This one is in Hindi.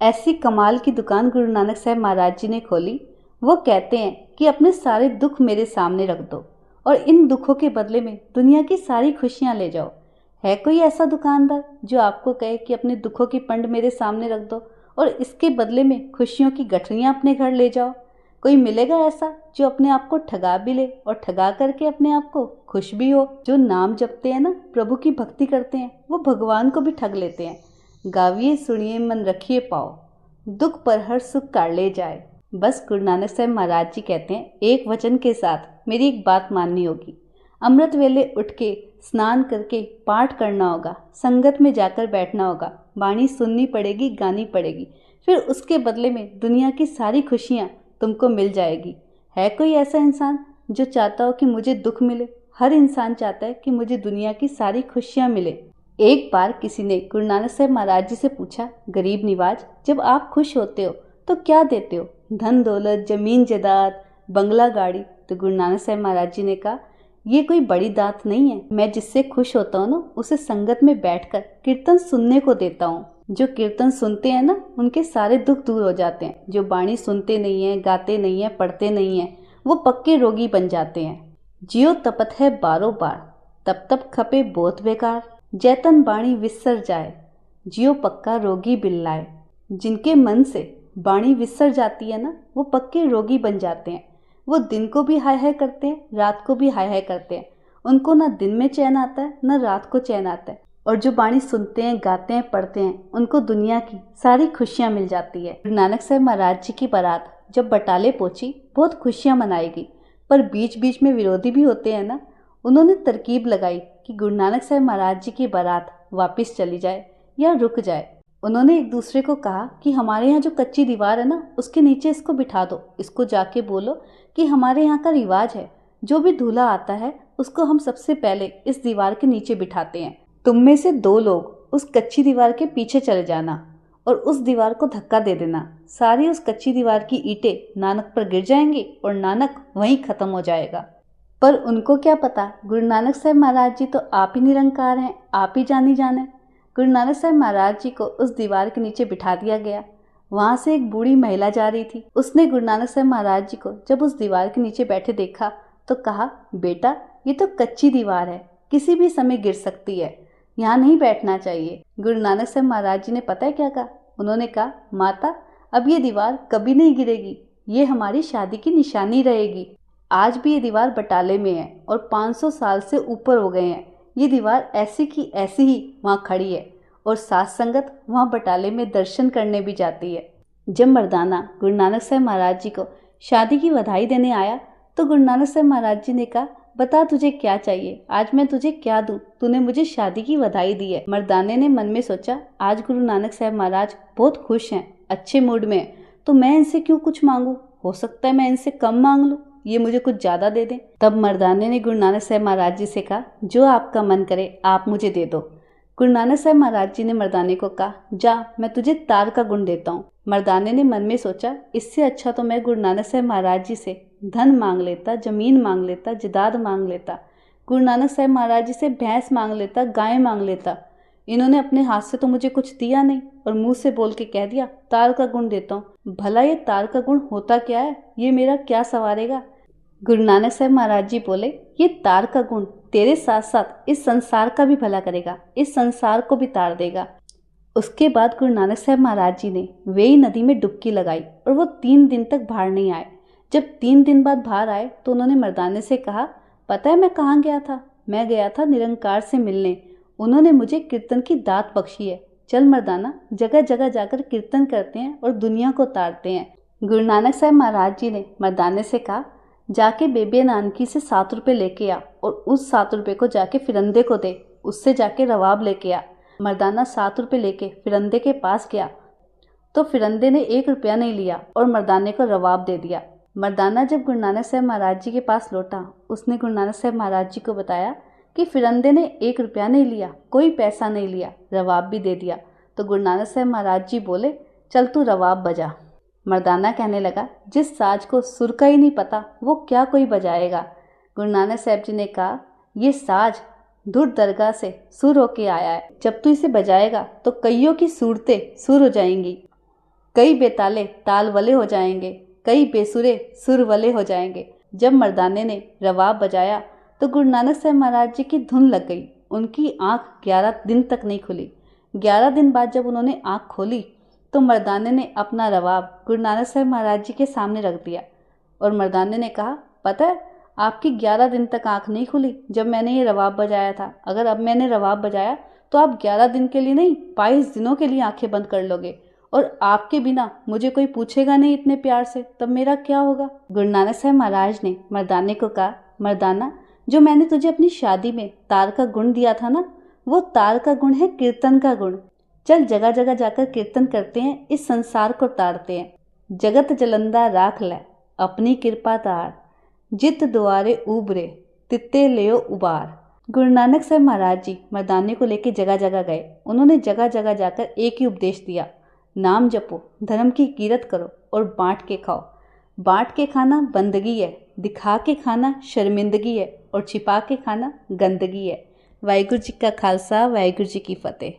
ऐसी कमाल की दुकान गुरु नानक साहब महाराज जी ने खोली। वो कहते हैं कि अपने सारे दुख मेरे सामने रख दो और इन दुखों के बदले में दुनिया की सारी खुशियां ले जाओ। है कोई ऐसा दुकानदार जो आपको कहे कि अपने दुखों की पंड मेरे सामने रख दो और इसके बदले में खुशियों की गठरियां अपने घर ले जाओ? कोई मिलेगा ऐसा जो अपने आप को ठगा भी ले और ठगा करके अपने आप को खुश भी हो? जो नाम जपते हैं ना, प्रभु की भक्ति करते हैं, वो भगवान को भी ठग लेते हैं। गाविए सुनिए मन रखिए पाओ, दुख पर हर सुख काढ़ ले जाए। बस गुरु नानक साहब महाराज जी कहते हैं, एक वचन के साथ मेरी एक बात माननी होगी। अमृत वेले उठ के स्नान करके पाठ करना होगा, संगत में जाकर बैठना होगा, वाणी सुननी पड़ेगी, गानी पड़ेगी, फिर उसके बदले में दुनिया की सारी खुशियाँ तुमको मिल जाएगी। है कोई ऐसा इंसान जो चाहता हो कि मुझे दुख मिले? हर इंसान चाहता है कि मुझे दुनिया की सारी खुशियाँ मिले। एक बार किसी ने गुरु नानक साहब महाराज जी से पूछा, गरीब निवाज, जब आप खुश होते हो तो क्या देते हो? धन दौलत, जमीन जायदाद, बंगला, गाड़ी? तो गुरु नानक साहब महाराज जी ने कहा, ये कोई बड़ी दात नहीं है। मैं जिससे खुश होता हूँ ना, उसे संगत में बैठकर कीर्तन सुनने को देता हूँ। जो कीर्तन सुनते हैं ना, उनके सारे दुख दूर हो जाते हैं। जो वाणी सुनते नहीं है, गाते नहीं है, पढ़ते नहीं है, वो पक्के रोगी बन जाते हैं। जियो तपत है बारों बार, तप तप खपे बहुत बेकार, जैतन बाणी विसर जाए, जियो पक्का रोगी बिल्लाए। जिनके मन से बाणी विसर जाती है ना, वो पक्के रोगी बन जाते हैं। वो दिन को भी हाय हाय करते हैं, रात को भी हाय हाय करते हैं। उनको ना दिन में चैन आता है, ना रात को चैन आता है। और जो बाणी सुनते हैं, गाते हैं, पढ़ते हैं, उनको दुनिया की सारी खुशियां मिल जाती है। गुरु नानक साहब महाराज जी की बारात जब बटाले पहुंची, बहुत खुशियां मनाई गई, पर बीच बीच में विरोधी भी होते हैं ना। उन्होंने तरकीब लगाई कि गुरु नानक साहब महाराज जी की बारात वापस चली जाए या रुक जाए। उन्होंने एक दूसरे को कहा कि हमारे यहाँ जो कच्ची दीवार है ना, उसके नीचे इसको बिठा दो। इसको जाके बोलो कि हमारे यहाँ का रिवाज है, जो भी दूल्हा आता है उसको हम सबसे पहले इस दीवार के नीचे बिठाते हैं। तुम में से 2 लोग उस कच्ची दीवार के पीछे चले जाना और उस दीवार को धक्का दे देना। सारी उस कच्ची दीवार की ईंटें नानक पर गिर जाएंगी और नानक वहीं खत्म हो जाएगा। पर उनको क्या पता, गुरु नानक साहब महाराज जी तो आप ही निरंकार हैं, आप ही जानी जाने। गुरु नानक साहब महाराज जी को उस दीवार के नीचे बिठा दिया गया। वहां से एक बूढ़ी महिला जा रही थी। उसने गुरु नानक साहब महाराज जी को जब उस दीवार के नीचे बैठे देखा तो कहा, बेटा, ये तो कच्ची दीवार है, किसी भी समय गिर सकती है, यहाँ नहीं बैठना चाहिए। गुरु नानक साहब महाराज जी ने पता है क्या कहा? उन्होंने कहा, माता, अब ये दीवार कभी नहीं गिरेगी, ये हमारी शादी की निशानी रहेगी। आज भी ये दीवार बटाले में है और 500 साल से ऊपर हो गए हैं। ये दीवार ऐसी की ऐसी ही वहाँ खड़ी है और साथ संगत वहाँ बटाले में दर्शन करने भी जाती है। जब मर्दाना गुरु नानक साहब महाराज जी को शादी की बधाई देने आया तो गुरु नानक साहब महाराज जी ने कहा, बता तुझे क्या चाहिए, आज मैं तुझे क्या दूं? तूने मुझे शादी की बधाई दी है। मर्दाने ने मन में सोचा, आज गुरु नानक साहब महाराज बहुत खुश हैं, अच्छे मूड में हैं, तो मैं इनसे क्यों कुछ मांगू? हो सकता है मैं इनसे कम मांग लूं, ये मुझे कुछ ज्यादा दे दें। तब मर्दाने ने गुरु नानक साहब महाराज जी से कहा, जो आपका मन करे आप मुझे दे दो। गुरु नानक साहब महाराज जी ने मर्दाने को कहा, जा, मैं तुझे तार का गुण देता हूँ। मर्दाने ने मन में सोचा, इससे अच्छा तो मैं गुरु नानक साहब महाराज जी से धन मांग लेता, जमीन मांग लेता, जायदाद मांग लेता, गुरु नानक साहब महाराज जी से भैंस मांग लेता, गाय मांग लेता। इन्होंने अपने हाथ से तो मुझे कुछ दिया नहीं और मुंह से बोल के कह दिया तार का गुण देता हूँ। भला ये तार का गुण होता क्या है? ये मेरा क्या सवारेगा? गुरु नानक साहब महाराज जी बोले, ये तार का गुण तेरे साथ साथ इस संसार का भी भला करेगा, इस संसार को भी तार देगा। उसके बाद गुरु नानक साहब महाराज जी ने वेई नदी में डुबकी लगाई और वो 3 दिन तक बाहर नहीं आए। जब 3 दिन बाद बाहर आए तो उन्होंने मर्दाने से कहा, पता है मैं कहाँ गया था? मैं गया था निरंकार से मिलने। उन्होंने मुझे कीर्तन की दात बख्शी है। चल मर्दाना, जगह जगह जाकर कीर्तन करते हैं और दुनिया को तारते हैं। गुरु नानक साहब महाराज जी ने मर्दाने से कहा, जाके बेबे नानकी से 7 रुपये लेके आ और उस 7 रुपये को जाके फिरंदे को दे, उससे जाके रवाब लेके आ। मर्दाना 7 रुपये लेके फिरंदे के पास गया तो फिरंदे ने 1 रुपया नहीं लिया और मर्दाने को रवाब दे दिया। मर्दाना जब गुरु नानक साहब महाराज जी के पास लौटा, उसने गुरु नानक साहब महाराज जी को बताया कि फिरंदे ने 1 रुपया नहीं लिया, कोई पैसा नहीं लिया, रवाब भी दे दिया। तो गुरु नानक साहब महाराज जी बोले, चल तू रवाब बजा। मर्दाना कहने लगा, जिस साज को सुर का ही नहीं पता वो क्या कोई बजाएगा। गुरु नानक साहब जी ने कहा, ये साज धुर दरगाह से सुर होके आया है, जब तू इसे बजाएगा तो कईयों की सूरतें सुर हो जाएंगी। कई बेताले ताल वाले हो जाएंगे, कई बेसुरे सुर वाले हो जाएंगे। जब मर्दाने ने रवाब बजाया तो गुरु नानक साहब महाराज जी की धुन लग गई। उनकी आंख 11 दिन तक नहीं खुली। 11 दिन बाद जब उन्होंने आंख खोली तो मर्दाने ने अपना रवाब गुरु नानक साहब महाराज जी के सामने रख दिया और मर्दाने ने कहा, पता है आपकी 11 दिन तक आंख नहीं खुली जब मैंने ये रवाब बजाया था। अगर अब मैंने रवाब बजाया तो आप 11 दिन के लिए नहीं 22 दिनों के लिए आंखें बंद कर लोगे और आपके बिना मुझे कोई पूछेगा नहीं इतने प्यार से, तब मेरा क्या होगा। गुरु नानक साहब महाराज ने मर्दाने को कहा, मर्दाना जो मैंने तुझे अपनी शादी में तार का गुण दिया था ना, वो तार का गुण है कीर्तन का गुण। चल जगह जगह जाकर कीर्तन करते हैं, इस संसार को तारते हैं। जगत जलंदा राख ले अपनी कृपा तार, जित द्वारे उबरे तित्ते लियो उबार। गुरु नानक साहब महाराज जी मर्दाने को लेकर जगह जगह गए। उन्होंने जगह जगह जाकर एक ही उपदेश दिया, नाम जपो, धर्म की कीरत करो और बांट के खाओ। बांट के खाना बंदगी है, दिखा के खाना शर्मिंदगी है और छिपा के खाना गंदगी है। वाहिगुरू जी का खालसा, वाहिगुरू जी की फतेह।